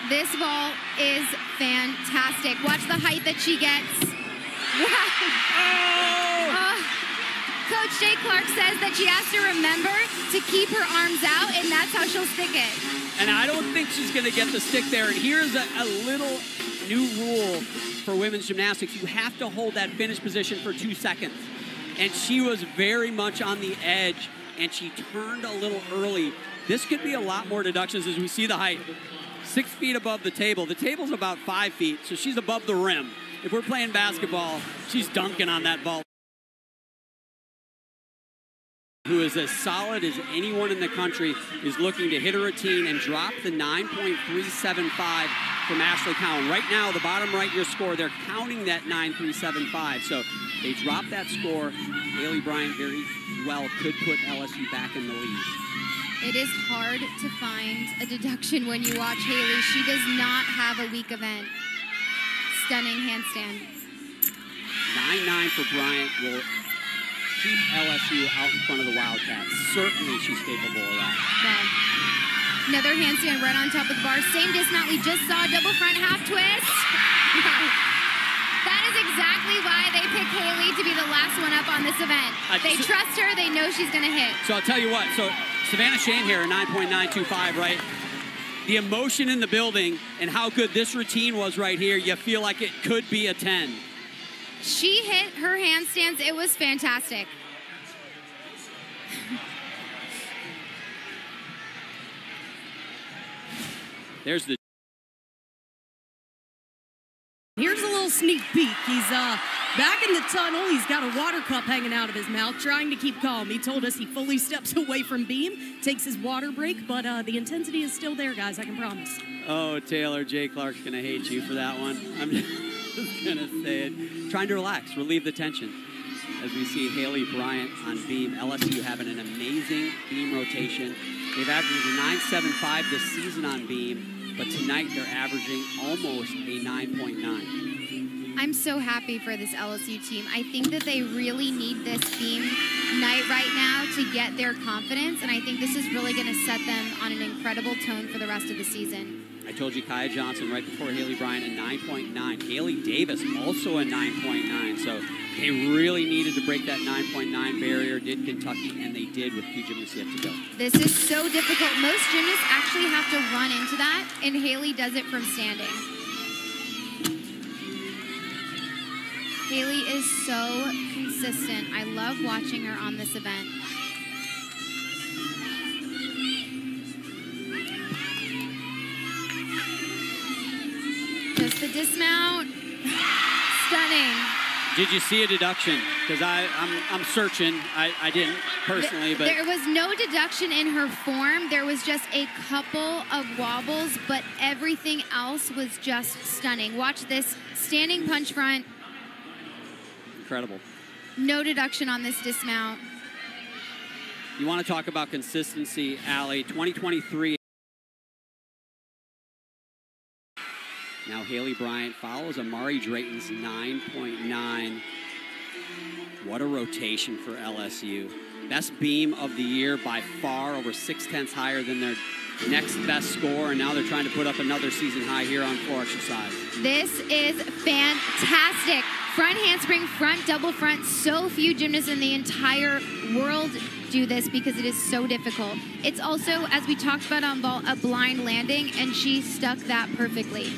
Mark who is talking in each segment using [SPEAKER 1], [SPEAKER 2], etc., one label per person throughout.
[SPEAKER 1] This vault is fantastic. Watch the height that she gets. Wow. Coach Jay Clark says that she has to remember to keep her arms out, and that's how she'll stick it.
[SPEAKER 2] And I don't think she's going to get the stick there. And here's a little new rule for women's gymnastics. You have to hold that finish position for 2 seconds. And she was very much on the edge, and she turned a little early. This could be a lot more deductions as we see the height. 6 feet above the table. The table's about 5 feet, so she's above the rim. If we're playing basketball, she's dunking on that ball. Who is as solid as anyone in the country, is looking to hit a routine and drop the 9.375 from Ashley Cowan. Right now, the bottom right your score, they're counting that 9.375. So they drop that score. Haleigh Bryant very well could put LSU back in the lead.
[SPEAKER 1] It is hard to find a deduction when you watch Haleigh. She does not have a weak event. Stunning handstand.
[SPEAKER 2] 9-9 for Bryant will keep LSU out in front of the Wildcats. Certainly she's capable of that.
[SPEAKER 1] Wow. Another handstand right on top of the bar. Same dismount we just saw, double front half twist. That is exactly why they picked Haleigh to be the last one up on this event. They trust her, they know she's gonna hit.
[SPEAKER 2] So I'll tell you what, so Savannah Shane here, 9.925, right? The emotion in the building and how good this routine was right here, you feel like it could be a 10.
[SPEAKER 1] She hit her handstands. It was fantastic.
[SPEAKER 2] There's the...
[SPEAKER 3] Here's a little sneak peek. He's back in the tunnel. He's got a water cup hanging out of his mouth, trying to keep calm. He told us he fully steps away from beam, takes his water break, but the intensity is still there, guys, I can promise.
[SPEAKER 2] Oh, Taylor, Jay Clark's going to hate you for that one. I'm just going to say it. Trying to relax, relieve the tension. As we see Haleigh Bryant on beam. LSU having an amazing beam rotation. They've averaged a 9.75 this season on beam, but tonight they're averaging almost a 9.9.
[SPEAKER 1] I'm so happy for this LSU team. I think that they really need this beam night right now to get their confidence, and I think this is really going to set them on an incredible tone for the rest of the season.
[SPEAKER 2] I told you Kaya Johnson right before Haleigh Bryant a 9.9. Haley Davis also a 9.9. So they really needed to break that 9.9 barrier. Did Kentucky, and they did with 2 gymnasts yet to go.
[SPEAKER 1] This is so difficult. Most gymnasts actually have to run into that, and Haleigh does it from standing. Haleigh is so consistent. I love watching her on this event. Just the dismount. Stunning.
[SPEAKER 2] Did you see a deduction? Because I'm searching. I didn't personally, but
[SPEAKER 1] there was no deduction in her form. There was just a couple of wobbles, but everything else was just stunning. Watch this standing punch front.
[SPEAKER 2] Incredible.
[SPEAKER 1] No deduction on this dismount.
[SPEAKER 2] You want to talk about consistency, Allie. 2023. Now Haleigh Bryant follows Amari Drayton's 9.9. What a rotation for LSU. Best beam of the year by far, over 0.6 higher than their next best score, and now they're trying to put up another season high here on floor exercise.
[SPEAKER 1] This is fantastic. Front handspring, front double front. So few gymnasts in the entire world do this because it is so difficult. It's also, as we talked about on vault, a blind landing, and she stuck that perfectly.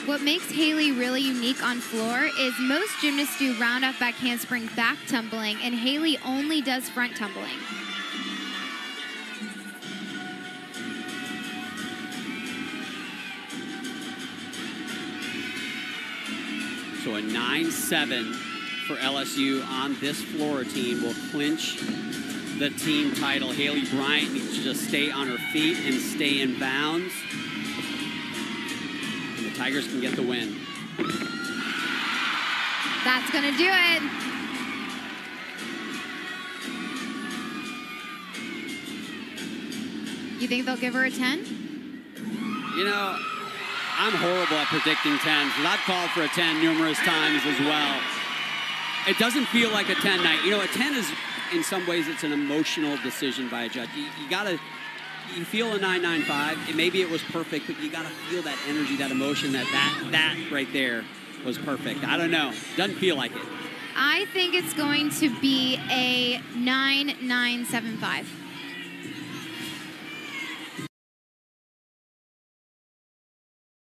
[SPEAKER 1] What makes Haleigh really unique on floor is most gymnasts do round off back handspring back tumbling, and Haleigh only does front tumbling.
[SPEAKER 2] So a 9.7 for LSU on this floor routine will clinch the team title. Haleigh Bryant needs to just stay on her feet and stay in bounds. Tigers can get the win.
[SPEAKER 1] That's gonna do it. You think they'll give her a 10?
[SPEAKER 2] You know, I'm horrible at predicting 10s, but I've called for a 10 numerous times as well. It doesn't feel like a 10 night. You know, a 10 is in some ways it's an emotional decision by a judge. You feel a 9.95, and maybe it was perfect, but you got to feel that energy, that emotion, that right there was perfect. I don't know. Doesn't feel like it.
[SPEAKER 1] I think it's going to be a 9.975.